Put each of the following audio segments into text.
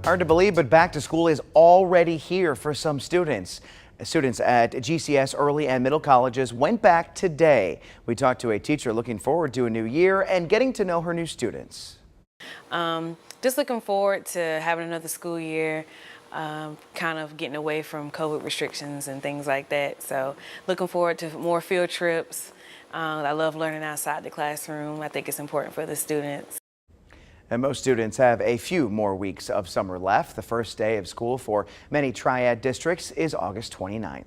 Hard to believe, but back to school is already here for some students. Students at GCS early and middle colleges went back today. We talked to a teacher looking forward to a new year and getting to know her new students. Just looking forward to having another school year, kind of getting away from COVID restrictions and things like that. So looking forward to more field trips. I love learning outside the classroom. I think it's important for the students. And most students have a few more weeks of summer left. The first day of school for many triad districts is August 29th.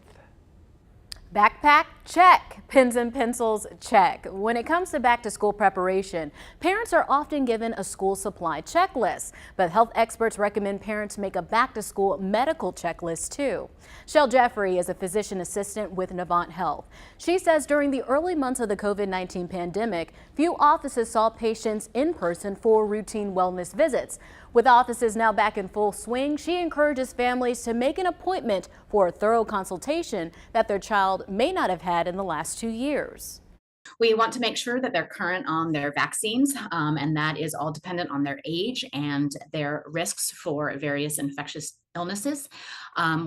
Backpack? Check. Pens and pencils? Check. When it comes to back to school preparation, parents are often given a school supply checklist, but health experts recommend parents make a back to school medical checklist too. Shell Jeffrey is a physician assistant with Navant Health. She says during the early months of the COVID-19 pandemic, few offices saw patients in person for routine wellness visits. With offices now back in full swing, she encourages families to make an appointment for a thorough consultation that their child may not have had in the last 2 years. We want to make sure that they're current on their vaccines, and that is all dependent on their age and their risks for various infectious illnesses.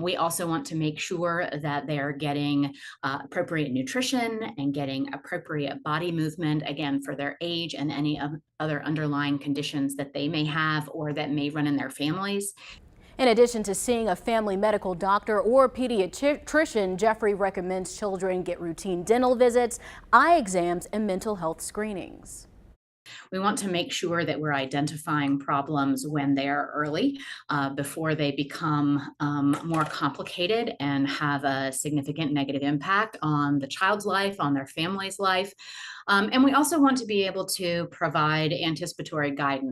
We also want to make sure that they're getting appropriate nutrition and getting appropriate body movement, again, for their age and any other underlying conditions that they may have or that may run in their families. In addition to seeing a family medical doctor or pediatrician, Jeffrey recommends children get routine dental visits, eye exams, and mental health screenings. We want to make sure that we're identifying problems when they're early, before they become more complicated and have a significant negative impact on the child's life, on their family's life. And we also want to be able to provide anticipatory guidance.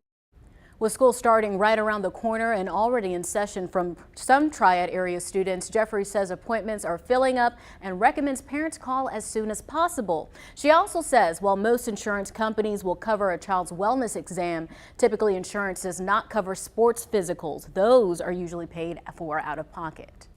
With school starting right around the corner and already in session from some Triad area students, Jeffrey says appointments are filling up and recommends parents call as soon as possible. She also says while most insurance companies will cover a child's wellness exam, typically insurance does not cover sports physicals. Those are usually paid for out of pocket.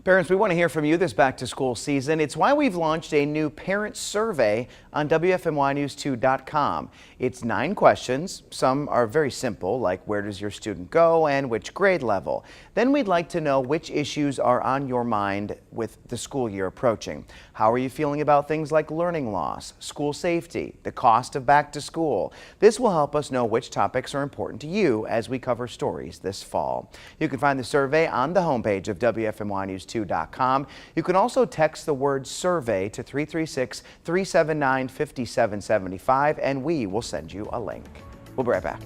Parents, we want to hear from you this back to school season. It's why we've launched a new parent survey on WFMYnews2.com. It's 9 questions. Some are very simple, like where does your student go and which grade level. Then we'd like to know which issues are on your mind with the school year approaching. How are you feeling about things like learning loss, school safety, the cost of back to school? This will help us know which topics are important to you as we cover stories this fall. You can find the survey on the homepage of WFMYnews2.com. You can also text the word survey to 336-379-5775 and we will send you a link. We'll be right back.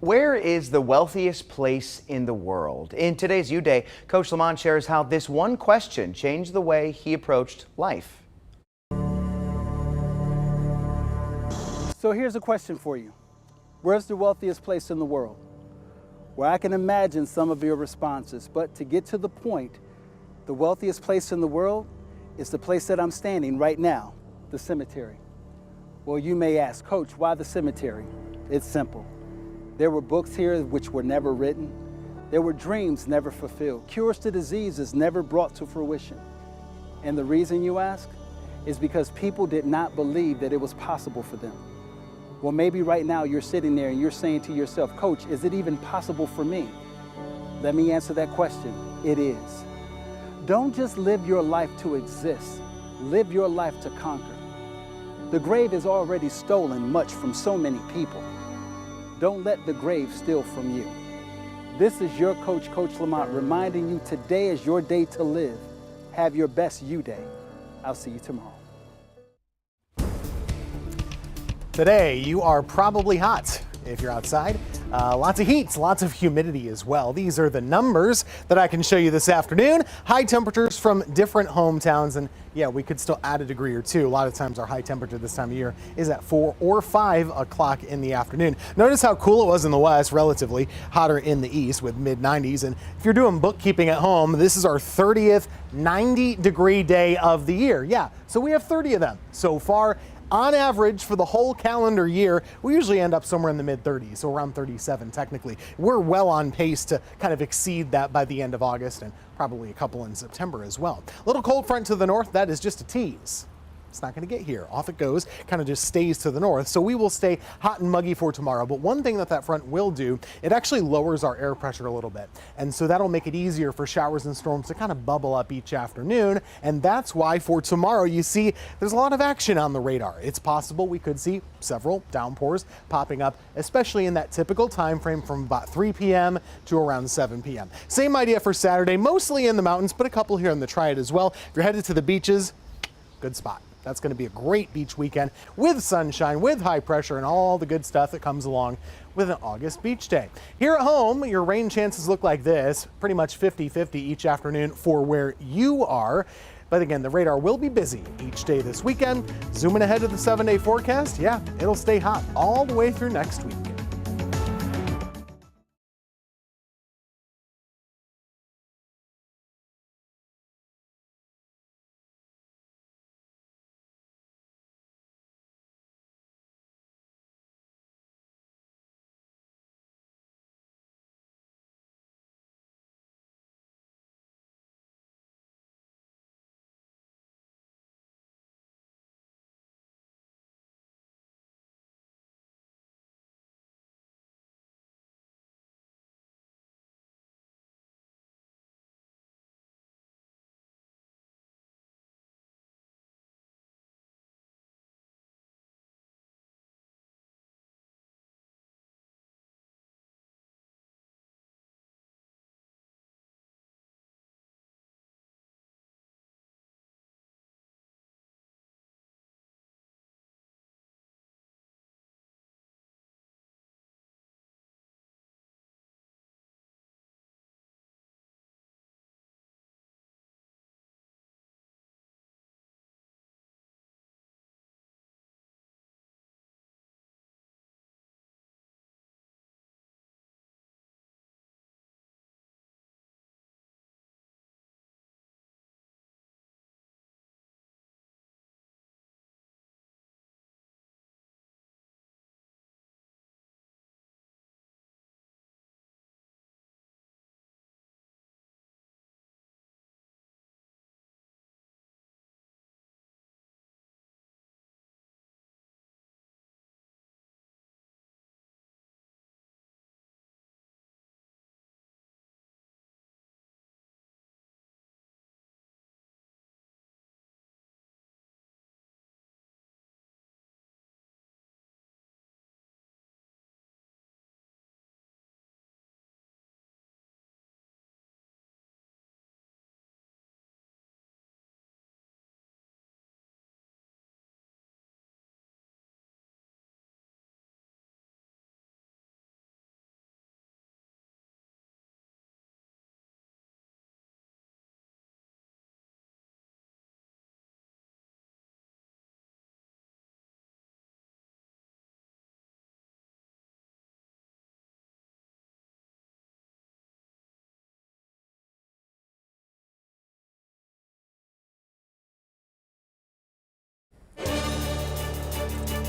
Where is the wealthiest place in the world? In today's U Day, Coach Lamont shares how this one question changed the way he approached life. So here's a question for you. Where's the wealthiest place in the world? Well, I can imagine some of your responses, but to get to the point, the wealthiest place in the world is the place that I'm standing right now, the cemetery. Well, you may ask, Coach, why the cemetery? It's simple. There were books here which were never written. There were dreams never fulfilled, cures to diseases never brought to fruition. And the reason, you ask, is because people did not believe that it was possible for them. Well, maybe right now you're sitting there and you're saying to yourself, Coach, is it even possible for me? Let me answer that question. It is. Don't just live your life to exist. Live your life to conquer. The grave has already stolen much from so many people. Don't let the grave steal from you. This is your coach, Coach Lamont, reminding you today is your day to live. Have your best you day. I'll see you tomorrow. Today, you are probably hot if you're outside. Lots of heat, lots of humidity as well. These are the numbers that I can show you this afternoon. High temperatures from different hometowns, and yeah, we could still add a degree or two. A lot of times our high temperature this time of year is at 4 or 5 o'clock in the afternoon. Notice how cool it was in the west, relatively hotter in the east with mid 90s. And if you're doing bookkeeping at home, this is our 30th 90-degree day of the year. Yeah, so we have 30 of them so far. On average, for the whole calendar year, we usually end up somewhere in the mid-30s, so around 37 technically. We're well on pace to kind of exceed that by the end of August and probably a couple in September as well. Little cold front to the north, that is just a tease. It's not going to get here. Off it goes, kind of just stays to the north. So we will stay hot and muggy for tomorrow. But one thing that front will do, it actually lowers our air pressure a little bit. And so that'll make it easier for showers and storms to kind of bubble up each afternoon. And that's why for tomorrow, you see there's a lot of action on the radar. It's possible we could see several downpours popping up, especially in that typical time frame from about 3 p.m. to around 7 p.m. Same idea for Saturday, mostly in the mountains, but a couple here in the Triad as well. If you're headed to the beaches, good spot. That's going to be a great beach weekend with sunshine, with high pressure, and all the good stuff that comes along with an August beach day. Here at home, your rain chances look like this, pretty much 50-50 each afternoon for where you are. But again, the radar will be busy each day this weekend. Zooming ahead to the 7-day forecast, yeah, it'll stay hot all the way through next week.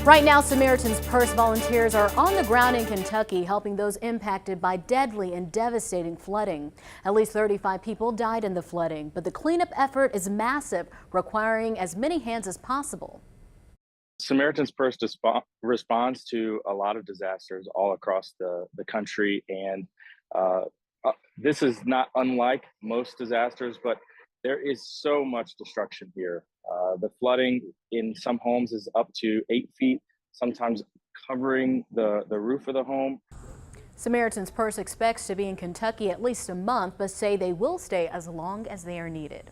Right now, Samaritan's Purse volunteers are on the ground in Kentucky helping those impacted by deadly and devastating flooding. At least 35 people died in the flooding, but the cleanup effort is massive, requiring as many hands as possible. Samaritan's Purse responds to a lot of disasters all across the country, and uh, this is not unlike most disasters, but there is so much destruction here. The flooding in some homes is up to 8 feet, sometimes covering the roof of the home. Samaritan's Purse expects to be in Kentucky at least a month, but say they will stay as long as they are needed.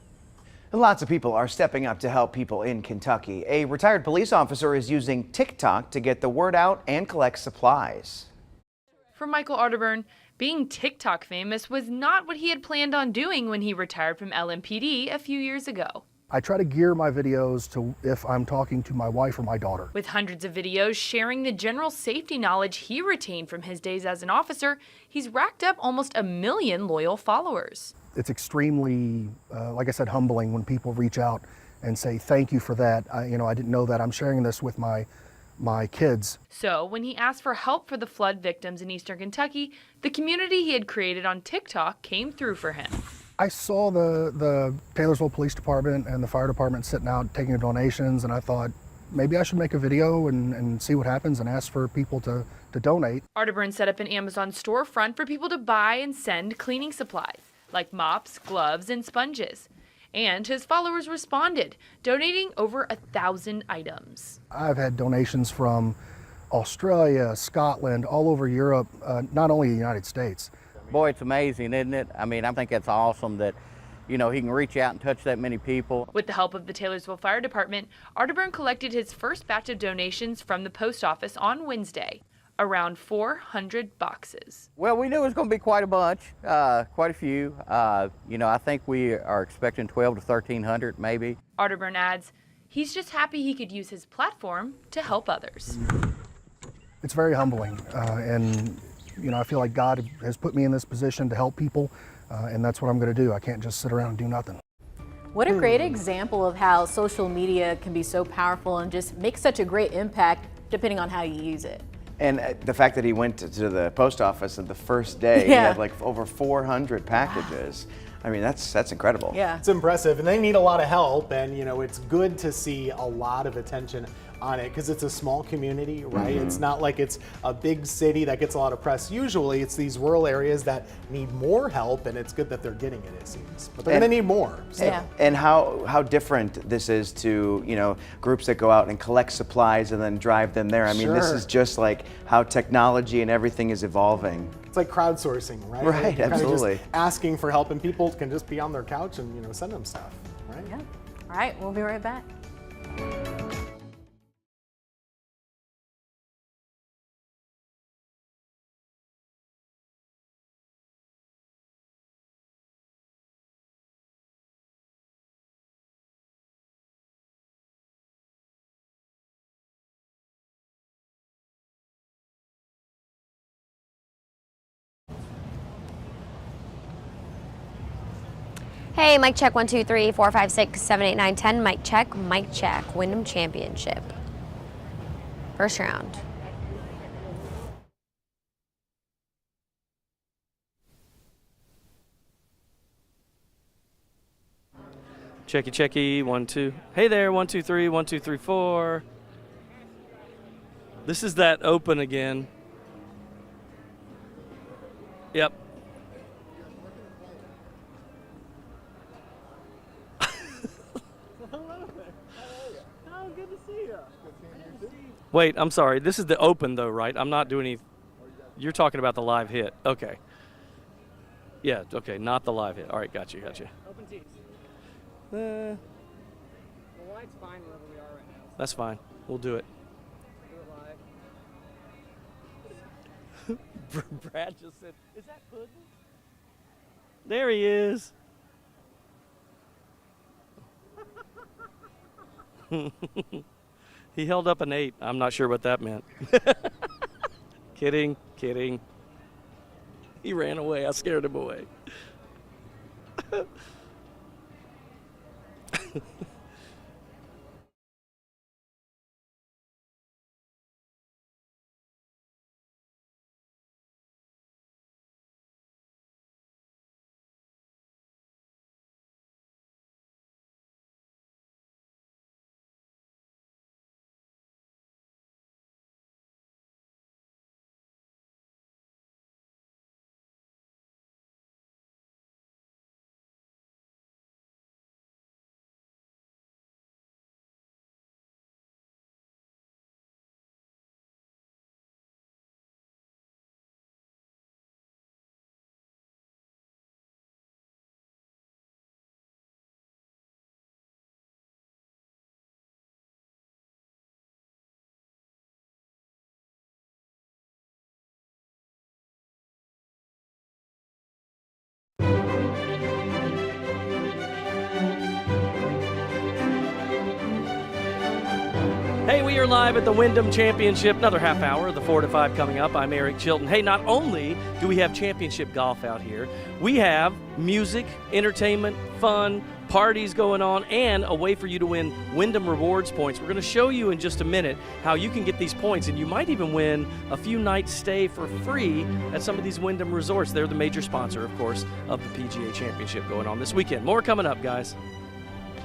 Lots of people are stepping up to help people in Kentucky. A retired police officer is using TikTok to get the word out and collect supplies. For Michael Arterburn, being TikTok famous was not what he had planned on doing when he retired from LMPD a few years ago. I try to gear my videos to if I'm talking to my wife or my daughter. With hundreds of videos sharing the general safety knowledge he retained from his days as an officer, he's racked up almost 1 million loyal followers. It's extremely, like I said, humbling when people reach out and say, thank you for that. I didn't know that. I'm sharing this with my kids. So when he asked for help for the flood victims in eastern Kentucky, the community he had created on TikTok came through for him. I saw the Taylorsville Police Department and the fire department sitting out taking donations, and I thought maybe I should make a video and see what happens and ask for people to donate. Arterburn set up an Amazon storefront for people to buy and send cleaning supplies like mops, gloves, and sponges. And his followers responded, donating over 1,000 items. I've had donations from Australia, Scotland, all over Europe, not only the United States. Boy, it's amazing, isn't it? I mean, I think it's awesome that, he can reach out and touch that many people. With the help of the Taylorsville Fire Department, Arterburn collected his first batch of donations from the post office on Wednesday, around 400 boxes. Well, we knew it was going to be quite a bunch, quite a few. I think we are expecting 1,200 to 1,300 maybe. Arterburn adds, he's just happy he could use his platform to help others. It's very humbling, and I feel like God has put me in this position to help people, and that's what I'm going to do. I can't just sit around and do nothing. What a great example of how social media can be so powerful and just make such a great impact depending on how you use it. And the fact that he went to the post office and the first day he had like over 400 packages. I mean, that's incredible. Yeah. It's impressive, and they need a lot of help, and it's good to see a lot of attention on it because it's a small community, right? Mm-hmm. It's not like it's a big city that gets a lot of press. Usually it's these rural areas that need more help, and it's good that they're getting it seems. But they're going to need more. So. Yeah. And how different this is to, groups that go out and collect supplies and then drive them there. I mean, this is just like how technology and everything is evolving. It's like crowdsourcing, right? Right, You're absolutely. Kind of just asking for help, and people can just be on their couch and send them stuff, right? Yeah. All right, we'll be right back. Hey, mic check 1 2 3 4 5 6 7 8 9 10. Mic check. Wyndham Championship. First round. Checky, 1 2. Hey there, 1 2 3 1 2 3 4. This is that open again. Yep. Wait, I'm sorry. This is the open though, right? I'm not doing any. You're talking about the live hit. Okay. Yeah, okay, not the live hit. All right, got you. Open tees. The light's fine wherever we are right now. That's fine. We'll do it. Do it live. Brad just said, "Is that Puddin'?" There he is. He held up an 8. I'm not sure what that meant. Kidding. He ran away. I scared him away. Hey, we are live at the Wyndham Championship. Another half hour of the 4 to 5 coming up. I'm Eric Chilton. Hey, not only do we have championship golf out here, we have music, entertainment, fun, parties going on, and a way for you to win Wyndham Rewards points. We're going to show you in just a minute how you can get these points, and you might even win a few nights stay for free at some of these Wyndham resorts. They're the major sponsor, of course, of the PGA Championship going on this weekend. More coming up, guys.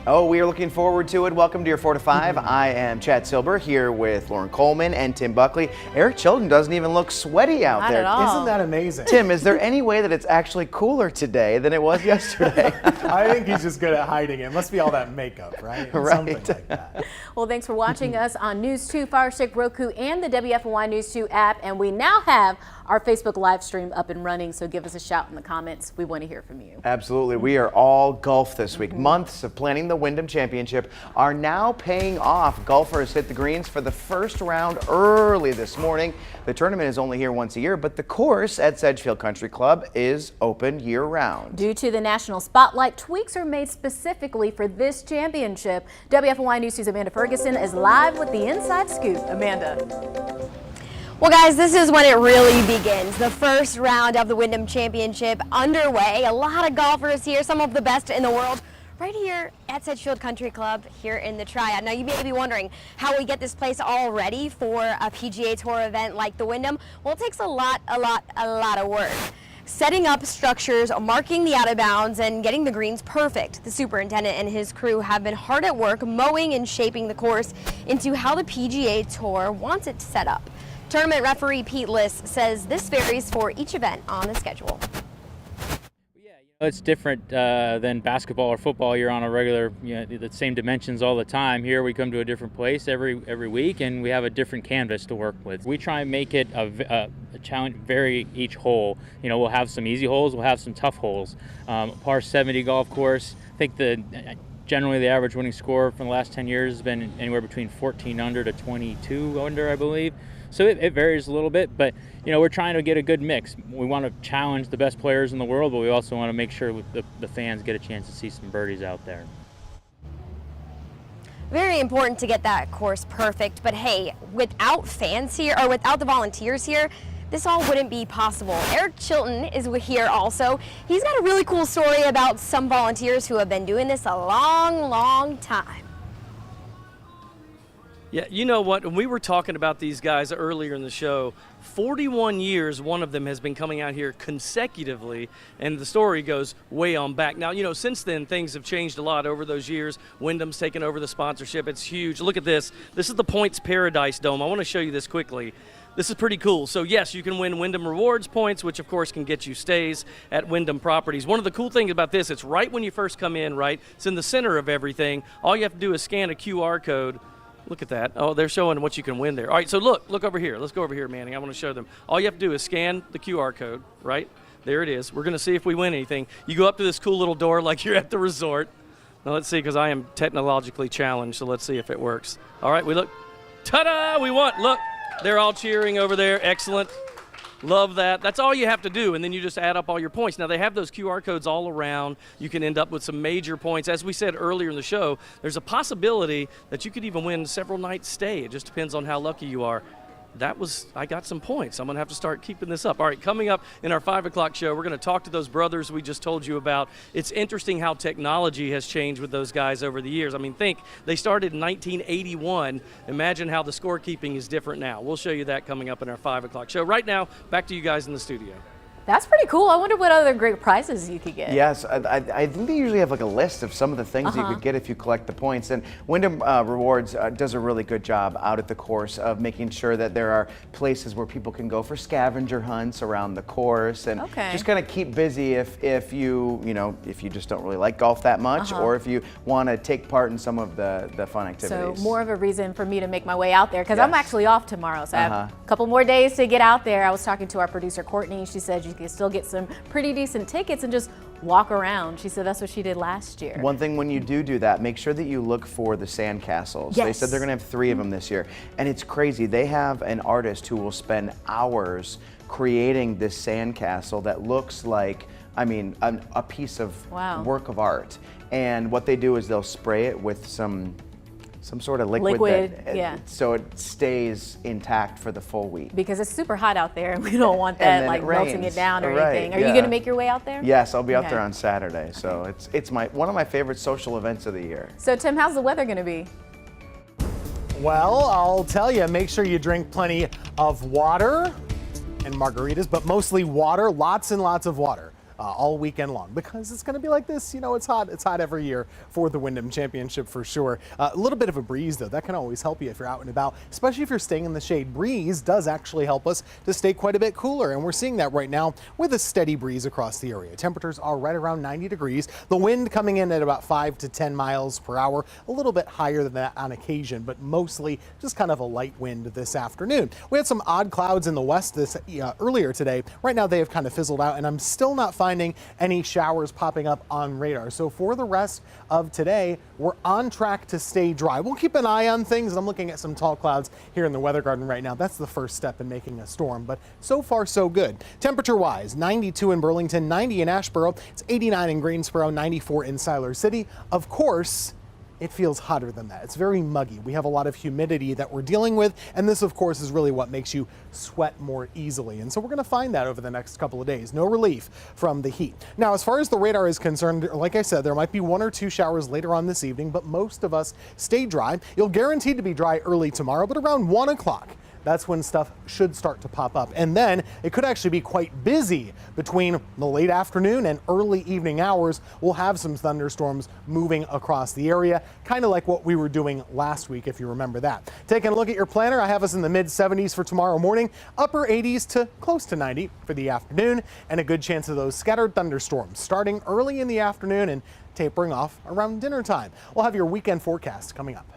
Oh, we are looking forward to it. Welcome to your 4 to 5. I am Chad Silber here with Lauren Coleman and Tim Buckley. Eric Chilton doesn't even look sweaty out there. Not at all. Isn't that amazing? Tim, is there any way that it's actually cooler today than it was yesterday? I think he's just good at hiding it. Must be all that makeup, right? Right. Something like that. Well, thanks for watching us on News 2, Fire Stick, Roku, and the WFNY News 2 app. And we now have our Facebook live stream up and running, so give us a shout in the comments. We want to hear from you. Absolutely. We are all golf this week. Months of planning the Wyndham Championship are now paying off. Golfers hit the greens for the first round early this morning. The tournament is only here once a year, but the course at Sedgefield Country Club is open year-round. Due to the national spotlight, tweaks are made specifically for this championship. WFNY News 2's Amanda Ferguson is live with the inside scoop. Amanda. Well, guys, this is when it really begins. The first round of the Wyndham Championship underway. A lot of golfers here, some of the best in the world, right here at Sedgefield Country Club here in the Triad. Now, you may be wondering how we get this place all ready for a PGA Tour event like the Wyndham. Well, it takes a lot of work. Setting up structures, marking the out of bounds, and getting the greens perfect. The superintendent and his crew have been hard at work mowing and shaping the course into how the PGA Tour wants it set up. Tournament referee Pete Liss says this varies for each event on the schedule. It's different than basketball or football. You're on a regular, the same dimensions all the time. Here we come to a different place every week, and we have a different canvas to work with. We try and make it a challenge, vary each hole. We'll have some easy holes, we'll have some tough holes. Par 70 golf course. I think generally the average winning score from the last 10 years has been anywhere between 14 under to 22 under, I believe. So it varies a little bit, but we're trying to get a good mix. We want to challenge the best players in the world, but we also want to make sure the fans get a chance to see some birdies out there. Very important to get that course perfect, but hey, without fans here, or without the volunteers here, this all wouldn't be possible. Eric Chilton is here also. He's got a really cool story about some volunteers who have been doing this a long time. Yeah, you know what? When we were talking about these guys earlier in the show, 41 years one of them has been coming out here consecutively, and the story goes way on back. Now, since then, things have changed a lot over those years. Wyndham's taken over the sponsorship. It's huge. Look at this. This is the Points Paradise Dome. I want to show you this quickly. This is pretty cool. So, yes, you can win Wyndham Rewards points, which, of course, can get you stays at Wyndham properties. One of the cool things about this, it's right when you first come in, right? It's in the center of everything. All you have to do is scan a QR code. Look at that. Oh, they're showing what you can win there. All right, so look over here. Let's go over here, Manning. I want to show them. All you have to do is scan the QR code, right? There it is. We're going to see if we win anything. You go up to this cool little door like you're at the resort. Now, let's see, because I am technologically challenged, so let's see if it works. All right, we look. Ta-da! We won. Look, they're all cheering over there. Excellent. Love that. That's all you have to do, and then you just add up all your points. Now, they have those QR codes all around. You can end up with some major points. As we said earlier in the show, there's a possibility that you could even win several nights stay. It just depends on how lucky you are. I got some points. I'm going to have to start keeping this up. All right, coming up in our 5 o'clock show, we're going to talk to those brothers we just told you about. It's interesting how technology has changed with those guys over the years. I mean, think, they started in 1981. Imagine how the scorekeeping is different now. We'll show you that coming up in our 5 o'clock show. Right now, back to you guys in the studio. That's pretty cool. I wonder what other great prizes you could get. Yes, I think they usually have like a list of some of the things you could get if you collect the points. And Wyndham Rewards does a really good job out at the course of making sure that there are places where people can go for scavenger hunts around the course and just kind of keep busy if you just don't really like golf that much, or if you want to take part in some of the fun activities. So more of a reason for me to make my way out there, because I'm actually off tomorrow, so I have a couple more days to get out there. I was talking to our producer Courtney. She said you can still get some pretty decent tickets and just walk around. She said that's what she did last year. One thing when you do that, make sure that you look for the sand castles. Yes. They said they're going to have 3 of them this year. And it's crazy. They have an artist who will spend hours creating this sand castle that looks like, a piece of work of art. And what they do is they'll spray it with some some sort of liquid, that, yeah. so it stays intact for the full week. Because it's super hot out there and we don't want that like melting it down or anything. Are you going to make your way out there? Yes, I'll be out there on Saturday. So it's one of my favorite social events of the year. So Tim, how's the weather going to be? Well, I'll tell you, make sure you drink plenty of water and margaritas, but mostly water, lots and lots of water. All weekend long, because it's going to be like this. You know, it's hot every year for the Wyndham Championship for sure. A little bit of a breeze though, that can always help you if you're out and about, especially if you're staying in the shade. Breeze does actually help us to stay quite a bit cooler, and we're seeing that right now with a steady breeze across the area. Temperatures are right around 90 degrees. The wind coming in at about 5 to 10 miles per hour, a little bit higher than that on occasion, but mostly just kind of a light wind this afternoon. We had some odd clouds in the west earlier today. Right now they have kind of fizzled out, and I'm still not finding any showers popping up on radar. So for the rest of today, we're on track to stay dry. We'll keep an eye on things. I'm looking at some tall clouds here in the weather garden right now. That's the first step in making a storm, but so far so good. Temperature wise, 92 in Burlington, 90 in Asheboro, it's 89 in Greensboro, 94 in Siler City. Of course, it feels hotter than that. It's very muggy. We have a lot of humidity that we're dealing with, and this of course is really what makes you sweat more easily. And so we're gonna find that over the next couple of days. No relief from the heat. Now, as far as the radar is concerned, like I said, there might be 1 or 2 showers later on this evening, but most of us stay dry. You'll guaranteed to be dry early tomorrow, but around 1 o'clock, that's when stuff should start to pop up. And then it could actually be quite busy between the late afternoon and early evening hours. We'll have some thunderstorms moving across the area, kind of like what we were doing last week, if you remember that. Taking a look at your planner, I have us in the mid 70s for tomorrow morning, upper 80s to close to 90 for the afternoon, and a good chance of those scattered thunderstorms starting early in the afternoon and tapering off around dinner time. We'll have your weekend forecast coming up.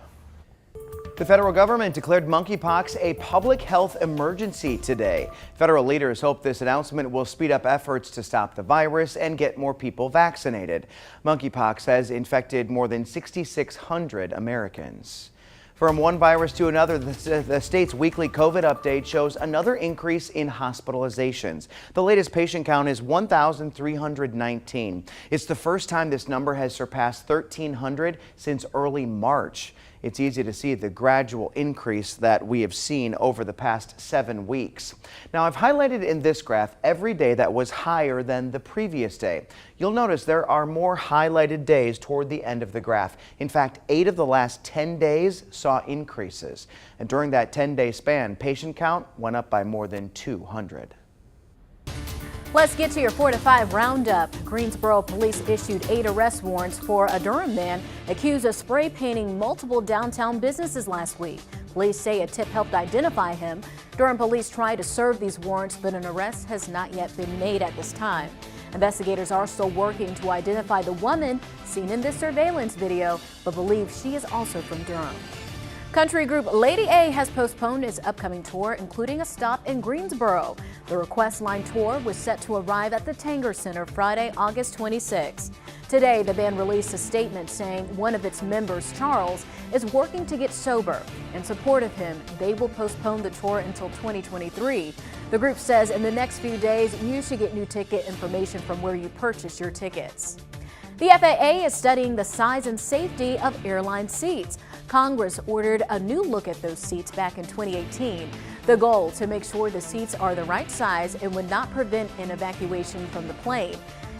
The federal government declared monkeypox a public health emergency today. Federal leaders hope this announcement will speed up efforts to stop the virus and get more people vaccinated. Monkeypox has infected more than 6,600 Americans. From one virus to another, the state's weekly COVID update shows another increase in hospitalizations. The latest patient count is 1,319. It's the first time this number has surpassed 1,300 since early March. It's easy to see the gradual increase that we have seen over the past 7 weeks. Now, I've highlighted in this graph every day that was higher than the previous day. You'll notice there are more highlighted days toward the end of the graph. In fact, 8 of the last 10 days saw increases. And during that 10-day span, patient count went up by more than 200. Let's get to your 4 to 5 roundup. Greensboro police issued 8 arrest warrants for a Durham man accused of spray painting multiple downtown businesses last week. Police say a tip helped identify him. Durham police tried to serve these warrants, but an arrest has not yet been made at this time. Investigators are still working to identify the woman seen in this surveillance video, but believe she is also from Durham. Country group Lady A has postponed its upcoming tour, including a stop in Greensboro. The Request Line tour was set to arrive at the Tanger Center Friday, August 26. Today, the band released a statement saying one of its members, Charles, is working to get sober. In support of him, they will postpone the tour until 2023. The group says in the next few days, you should get new ticket information from where you purchase your tickets. The FAA is studying the size and safety of airline seats. Congress ordered a new look at those seats back in 2018. The goal to make sure the seats are the right size and would not prevent an evacuation from the plane.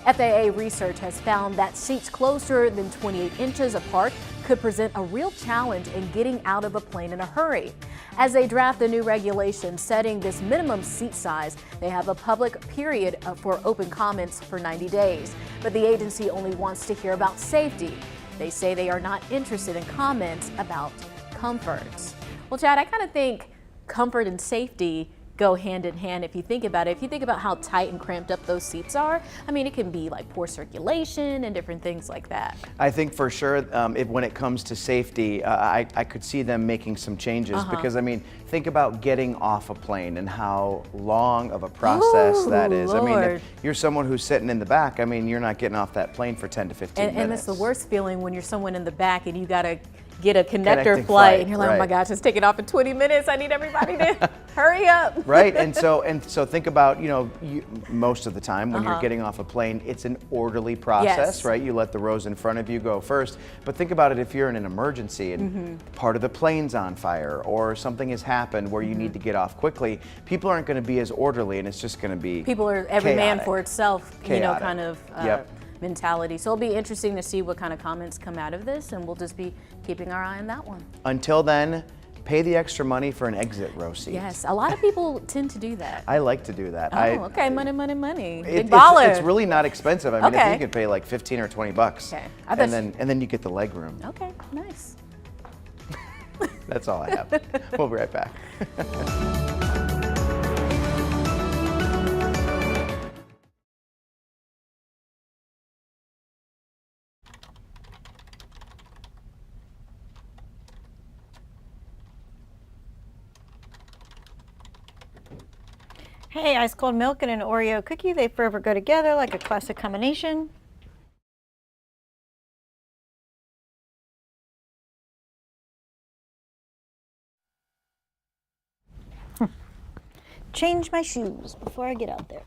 FAA research has found that seats closer than 28 inches apart could present a real challenge in getting out of a plane in a hurry. As they draft the new regulations setting this minimum seat size, they have a public period for open comments for 90 days. But the agency only wants to hear about safety. They say they are not interested in comments about comfort. Well, Chad, I kind of think comfort and safety go hand in hand if you think about it. If you think about how tight and cramped up those seats are, I mean, it can be like poor circulation and different things like that. I think for sure, when it comes to safety, I could see them making some changes because, I mean, think about getting off a plane and how long of a process that is. Lord. I mean, if you're someone who's sitting in the back, I mean, you're not getting off that plane for 10 to 15 minutes. And it's the worst feeling when you're someone in the back and you got to get a connector flight and you're like, oh my gosh, it's taking off in 20 minutes. I need everybody to Hurry up. Right, and so think about, most of the time when you're getting off a plane, it's an orderly process, Yes. right? You let the rows in front of you go first. But think about it if you're in an emergency and part of the plane's on fire or something has happened where you need to get off quickly, people aren't going to be as orderly, and it's just going to be People are every man chaotic. for itself, Chaotic. kind of Yep. mentality. So it'll be interesting to see what kind of comments come out of this, and we'll just be keeping our eye on that one. Until then, pay the extra money for an exit row seat. Yes, a lot of people tend to do that. I like to do that. Oh, okay, money, money, money. Big It's baller. really not expensive. I mean, I Okay. think you could pay like 15 or 20 bucks. Okay. And then you get the leg room. Okay, nice. That's all I have. We'll be right back. Hey, ice cold milk and an Oreo cookie, they forever go together like a classic combination. Change my shoes before I get out there.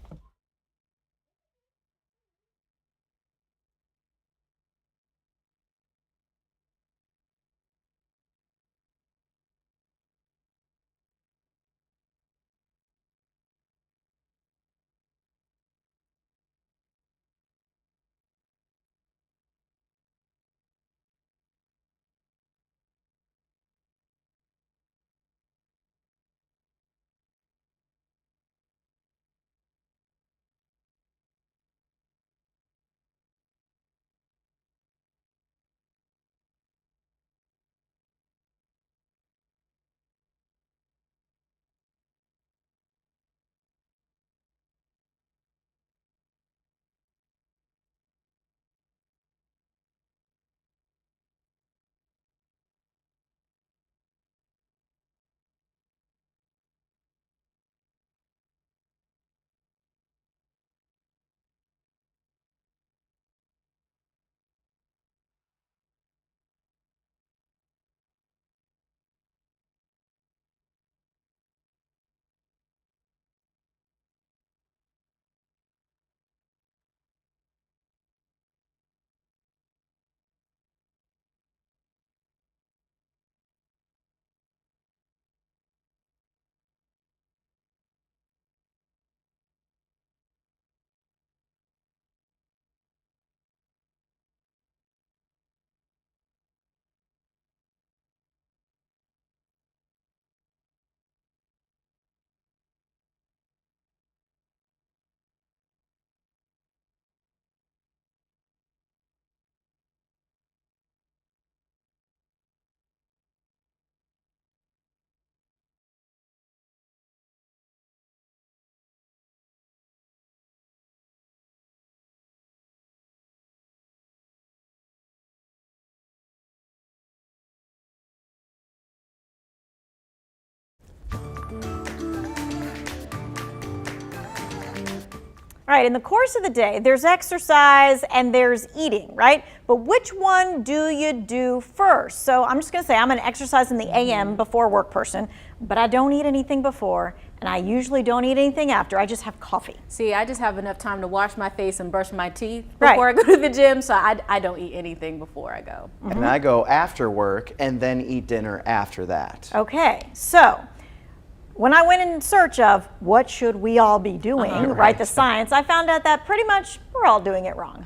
All right, in the course of the day, there's exercise and there's eating, right? But which one do you do first? So I'm just gonna say I'm an exercise in the AM before work person, but I don't eat anything before, and I usually don't eat anything after. I just have coffee. See, I just have enough time to wash my face and brush my teeth before I go to the gym, so I don't eat anything before I go. And I go after work and then eat dinner after that. Okay, so when I went in search of what should we all be doing, right, the science, I found out that pretty much we're all doing it wrong.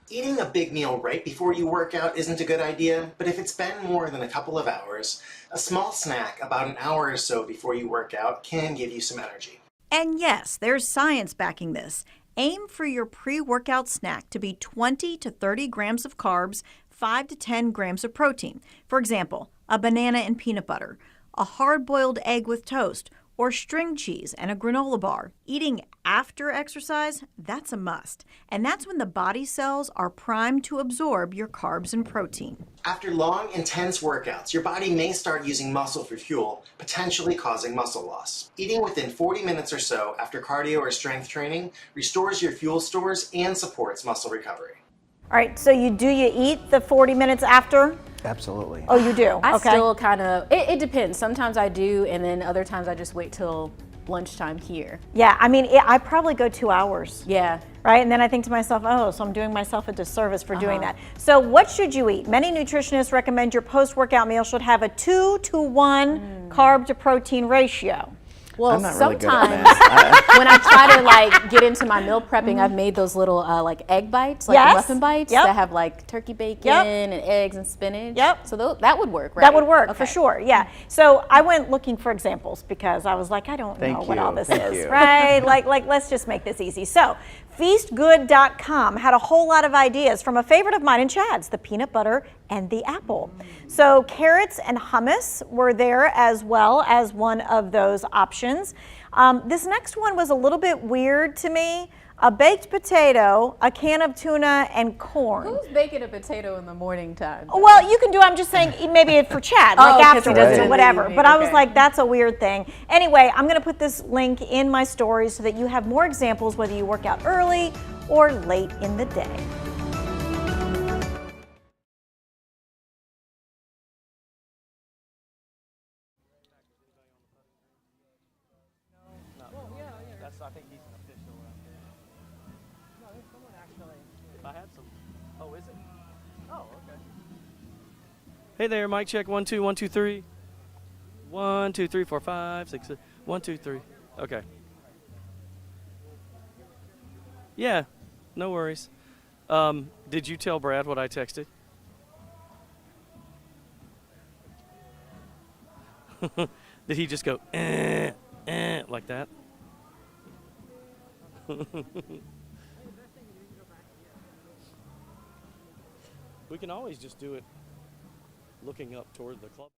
Eating a big meal right before you work out isn't a good idea, but if it's been more than a couple of hours, a small snack about an hour or so before you work out can give you some energy. And yes, there's science backing this. Aim for your pre-workout snack to be 20 to 30 grams of carbs, 5 to 10 grams of protein. For example, a banana and peanut butter, a hard-boiled egg with toast, or string cheese and a granola bar. Eating after exercise, that's a must. And that's when the body cells are primed to absorb your carbs and protein. After long, intense workouts, your body may start using muscle for fuel, potentially causing muscle loss. Eating within 40 minutes or so after cardio or strength training restores your fuel stores and supports muscle recovery. All right, so you eat the 40 minutes after? Absolutely. Oh, you do? I Okay. still kind of, it depends. Sometimes I do, and then other times I just wait till lunchtime here. Yeah, I mean, I probably go 2 hours. Yeah. Right, and then I think to myself, oh, so I'm doing myself a disservice for doing that. So what should you eat? Many nutritionists recommend your post-workout meal should have a 2-to-1 carb to protein ratio. Well, I'm not really good at sometimes that. when I try to like get into my meal prepping, I've made those little like egg bites, like Yes. muffin bites Yep. that have like turkey bacon Yep. and eggs and spinach. Yep. So that would work, right? That would work for Okay. sure, yeah. So I went looking for examples because I was like, I don't know what all this Thank is, you. right? like let's just make this easy. So feastgood.com had a whole lot of ideas from a favorite of mine and Chad's, the peanut butter and the apple. So carrots and hummus were there as well as one of those options. This next one was a little bit weird to me. A baked potato, a can of tuna, and corn. Who's baking a potato in the morning time? Well, you can do, I'm just saying maybe for Chad, like 'cause he does it afterwards in or the whatever. evening, But I was okay. like, that's a weird thing. Anyway, I'm gonna put this link in my stories so that you have more examples whether you work out early or late in the day. I think he's an official out there. No, there's someone actually. I had some. Oh, is it? Oh, okay. Hey there, mic check. 1 2 1 2 3. 1 2 3 4 5 6 1 2 3. Okay. Yeah, no worries. Did you tell Brad what I texted? Did he just go like that? We can always just do it looking up toward the club.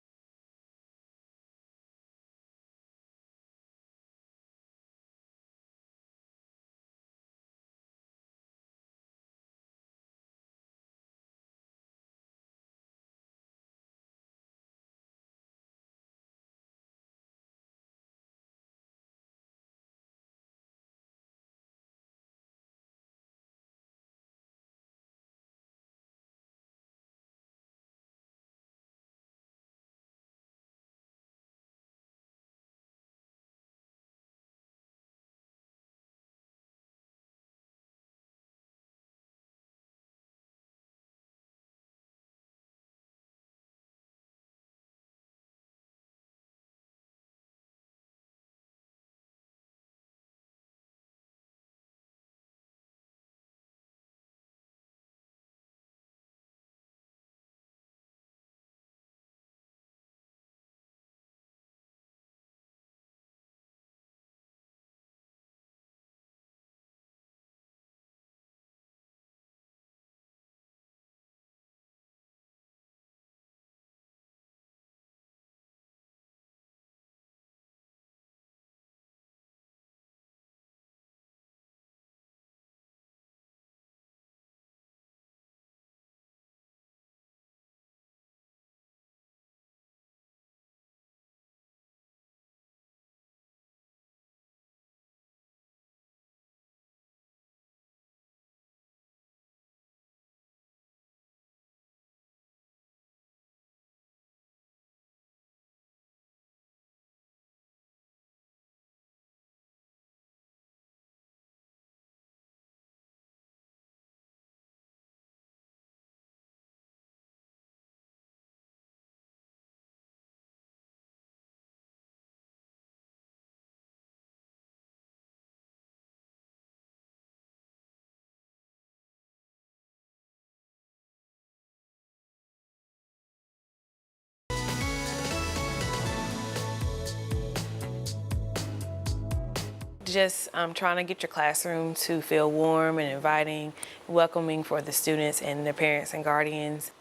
Just trying to get your classroom to feel warm and inviting, welcoming for the students and their parents and guardians.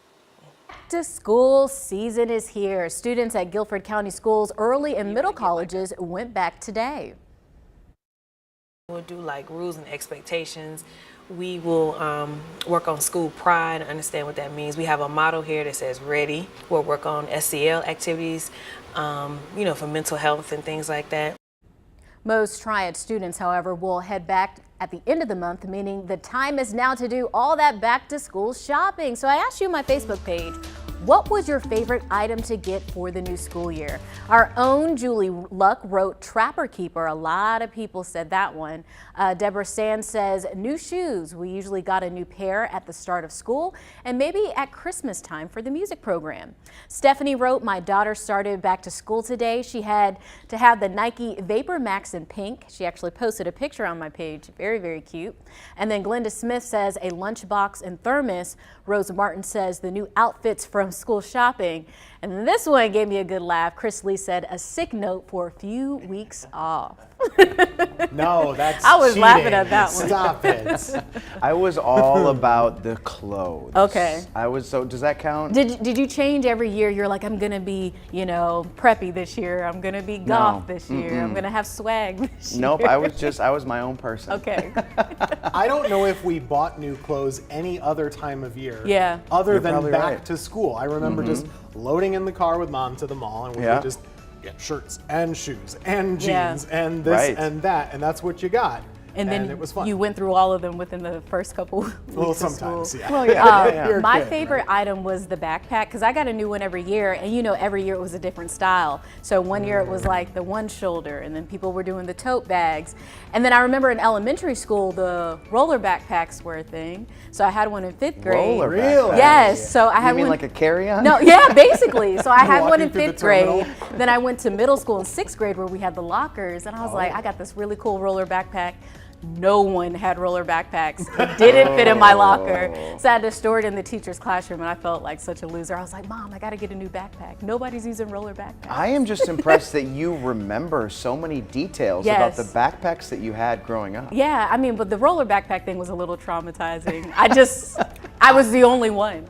Back to school season is here. Students at Guilford County Schools early and middle colleges went back today. We'll do like rules and expectations. We will work on school pride and understand what that means. We have a motto here that says ready. We'll work on SEL activities, for mental health and things like that. Most Triad students, however, will head back at the end of the month, meaning the time is now to do all that back to school shopping. So I asked you on my Facebook page, what was your favorite item to get for the new school year? Our own Julie Luck wrote Trapper Keeper. A lot of people said that one. Deborah Sands says new shoes. We usually got a new pair at the start of school and maybe at Christmas time for the music program. Stephanie wrote, my daughter started back to school today. She had to have the Nike Vapor Max in pink. She actually posted a picture on my page. Very, very cute. And then Glenda Smith says a lunchbox and thermos. Rosa Martin says the new outfits from school shopping. And this one gave me a good laugh. Chris Lee said a sick note for a few weeks off. No, that's I was cheating. laughing at that one. Stop it. I was all about the clothes. Okay. So does that count? Did you change every year? You're like, I'm gonna be, preppy this year. I'm gonna be goth this year. I'm gonna have swag this year. Nope, I was my own person. Okay. I don't know if we bought new clothes any other time of year. Yeah. Other You're than probably back right. to school. I remember just loading in the car with mom to the mall, and we would just get shirts and shoes and jeans and this and that, and that's what you got. And then it was fun. you went through all of them within the first couple weeks Well, of sometimes, school. yeah. Well, yeah. My favorite item was the backpack because I got a new one every year, and every year it was a different style. So one year it was like the one shoulder, and then people were doing the tote bags. And then I remember in elementary school, the roller backpacks were a thing. So I had one in 5th grade. Roller Really? backpack. Yes. So I had You mean one. like a carry-on? No, yeah, basically. So I had one in Walking through the 5th grade. terminal. Then I went to middle school in 6th grade where we had the lockers, and I was like, I got this really cool roller backpack. No one had roller backpacks. It didn't fit in my locker. So I had to store it in the teacher's classroom, and I felt like such a loser. I was like, Mom, I got to get a new backpack. Nobody's using roller backpacks. I am just impressed that you remember so many details about the backpacks that you had growing up. Yeah, I mean, but the roller backpack thing was a little traumatizing. I was the only one.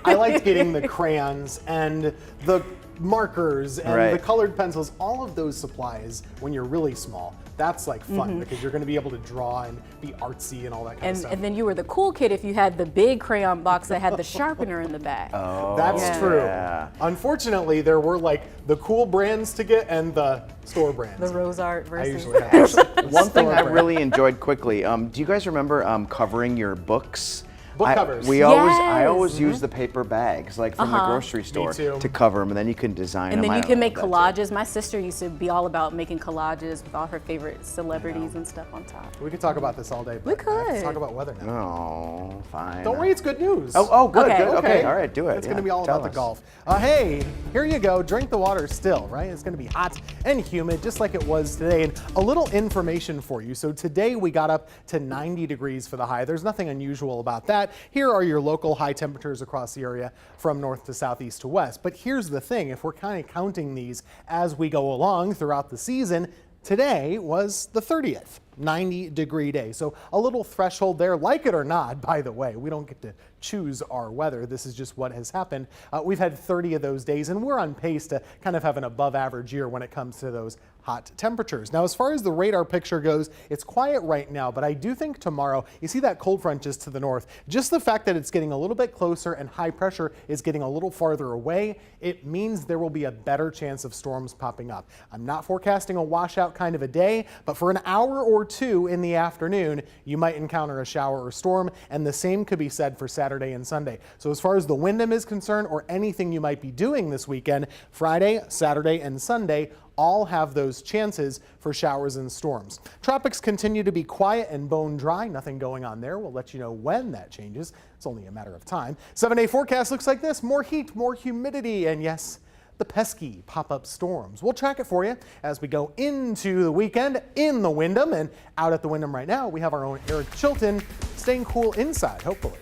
I liked getting the crayons and the markers and the colored pencils, all of those supplies when you're really small. That's like fun because you're going to be able to draw and be artsy and all that kind of stuff. And then you were the cool kid if you had the big crayon box that had the sharpener in the back. Oh, that's true. Yeah. Unfortunately, there were like the cool brands to get and the store brands. The Rose Art I versus. usually have One thing I really enjoyed quickly, do you guys remember covering your books? Book covers. I always use the paper bags, like from the grocery store, too. to cover them, and then you can design And them. then you I can make love that too. collages. My sister used to be all about making collages with all her favorite celebrities and stuff on top. We could talk about this all day. We but I have to could. talk about weather now. Oh, fine. Don't worry, it's good news. Oh, good, Okay. good. Okay, all right, do it. It's going to Yeah, be all tell about the us. golf. Hey, here you go. Drink the water still, right? It's going to be hot and humid, just like it was today. And a little information for you. So today we got up to 90 degrees for the high. There's nothing unusual about that. Here are your local high temperatures across the area from north to southeast to west. But here's the thing. If we're kind of counting these as we go along throughout the season, today was the 30th. 90-degree day. So a little threshold there, like it or not, by the way. We don't get to choose our weather. This is just what has happened. We've had 30 of those days, and we're on pace to kind of have an above average year when it comes to those hot temperatures. Now, as far as the radar picture goes, it's quiet right now, but I do think tomorrow, you see that cold front just to the north, just the fact that it's getting a little bit closer and high pressure is getting a little farther away, it means there will be a better chance of storms popping up. I'm not forecasting a washout kind of a day, but for an hour or two in the afternoon, you might encounter a shower or storm, and the same could be said for Saturday and Sunday. So as far as the Wyndham is concerned, or anything you might be doing this weekend, Friday, Saturday, and Sunday, all have those chances for showers and storms. Tropics continue to be quiet and bone dry. Nothing going on there. We'll let you know when that changes. It's only a matter of time. 7-day forecast looks like this. More heat, more humidity, and yes, the pesky pop-up storms. We'll track it for you as we go into the weekend in the Wyndham. And out at the Wyndham right now, we have our own Eric Chilton staying cool inside, hopefully.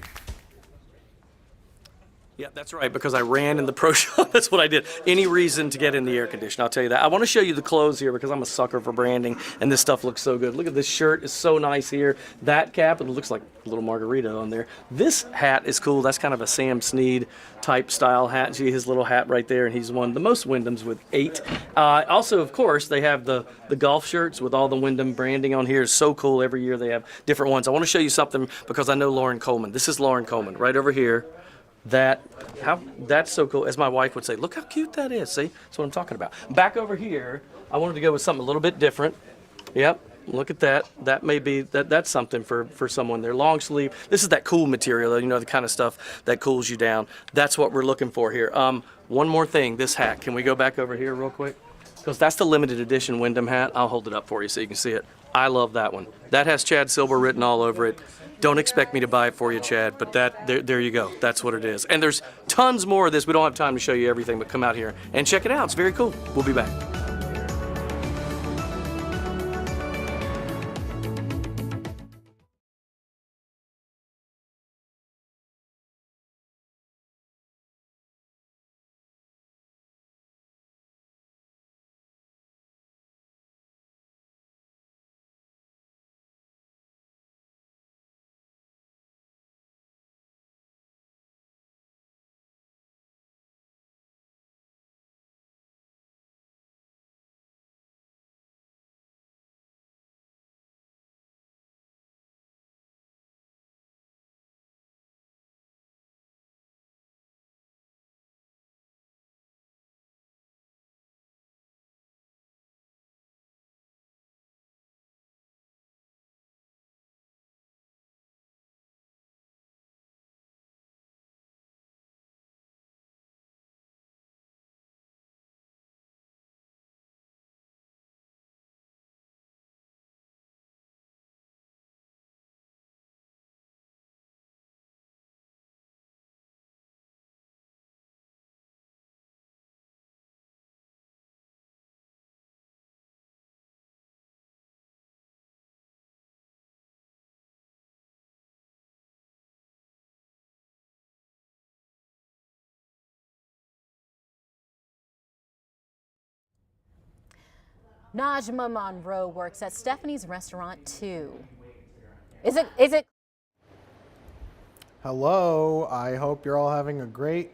Yeah, that's right, because I ran in the pro shop. That's what I did. Any reason to get in the air conditioner, I'll tell you that. I want to show you the clothes here because I'm a sucker for branding, and this stuff looks so good. Look at this shirt. It's so nice here. That cap, it looks like a little margarita on there. This hat is cool. That's kind of a Sam Snead type style hat. See his little hat right there, and he's won the most Wyndhams with 8. Also, of course, they have the golf shirts with all the Wyndham branding on here. It's so cool. Every year they have different ones. I want to show you something because I know Lauren Coleman. This is Lauren Coleman right over here. That's so cool. As my wife would say, look how cute that is. See, that's what I'm talking about. Back over here, I wanted to go with something a little bit different. Yep. Look at that. That may be, that's something for someone there. Long sleeve. This is that cool material, you know, the kind of stuff that cools you down. That's what we're looking for here. One more thing, this hat. Can we go back over here real quick? Because that's the limited edition Wyndham hat. I'll hold it up for you so you can see it. I love that one. That has Chad Silver written all over it. Don't expect me to buy it for you, Chad, but there you go. That's what it is. And there's tons more of this. We don't have time to show you everything, but come out here and check it out. It's very cool. We'll be back. Najma Monroe works at Stephanie's restaurant too. Is it? Hello, I hope you're all having a great.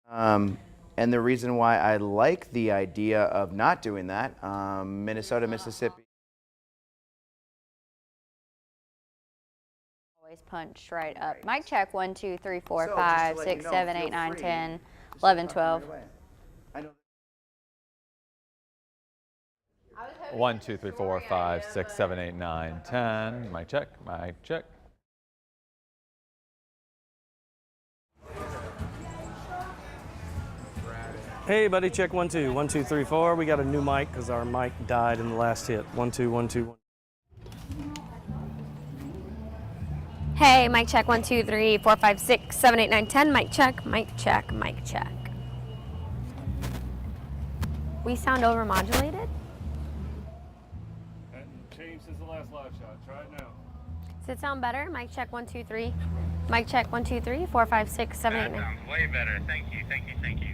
And the reason why I like the idea of not doing that, Minnesota, Mississippi. Always punch right up. Mic check 1, 2, 3, 4, 5, 6, 7, 8, 9, 10, 11, 12. 1, 2, 3, 4, 5, 6, 7, 8, 9, 10. Mic check, mic check. Hey, buddy, check 1, 2. 1, 2, 3, 4. We got a new mic because our mic died in the last hit. 1, 2, 1, 2, 1. Hey, mic check 1, 2, 3, 4, 5, 6, 7, 8, 9, 10. Mic check, mic check, mic check. We sound overmodulated? Changed since the last live shot. Try it now. Does it sound better? Mic check 1, 2, 3. Mic check 1, 2, 3, 4, 5, 6, 7, 8, 9. That sounds way better. Thank you, thank you, thank you.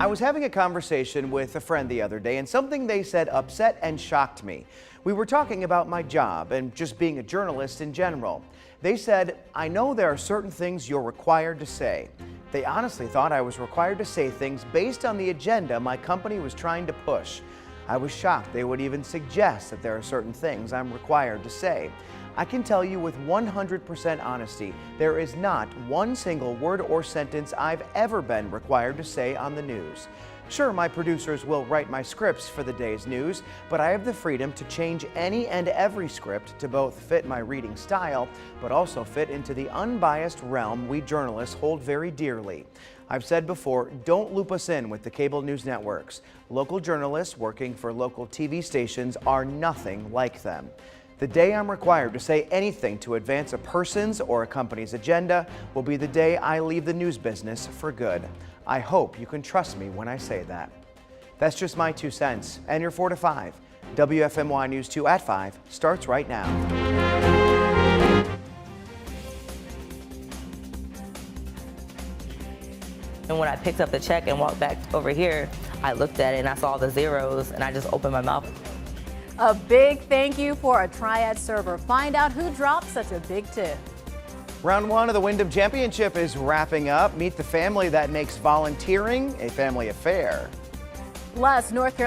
I was having a conversation with a friend the other day, and something they said upset and shocked me. We were talking about my job and just being a journalist in general. They said, "I know there are certain things you're required to say." They honestly thought I was required to say things based on the agenda my company was trying to push. I was shocked they would even suggest that there are certain things I'm required to say. I can tell you with 100% honesty, there is not one single word or sentence I've ever been required to say on the news. Sure, my producers will write my scripts for the day's news, but I have the freedom to change any and every script to both fit my reading style, but also fit into the unbiased realm we journalists hold very dearly. I've said before, don't loop us in with the cable news networks. Local journalists working for local TV stations are nothing like them. The day I'm required to say anything to advance a person's or a company's agenda will be the day I leave the news business for good. I hope you can trust me when I say that. That's just my 2 cents. And your 4 to 5. WFMY News 2 at 5 starts right now. And when I picked up the check and walked back over here, I looked at it and I saw the zeros and I just opened my mouth. A big thank you for a Triad server. Find out who dropped such a big tip. Round 1 of the Wyndham Championship is wrapping up. Meet the family that makes volunteering a family affair. Plus, North Carolina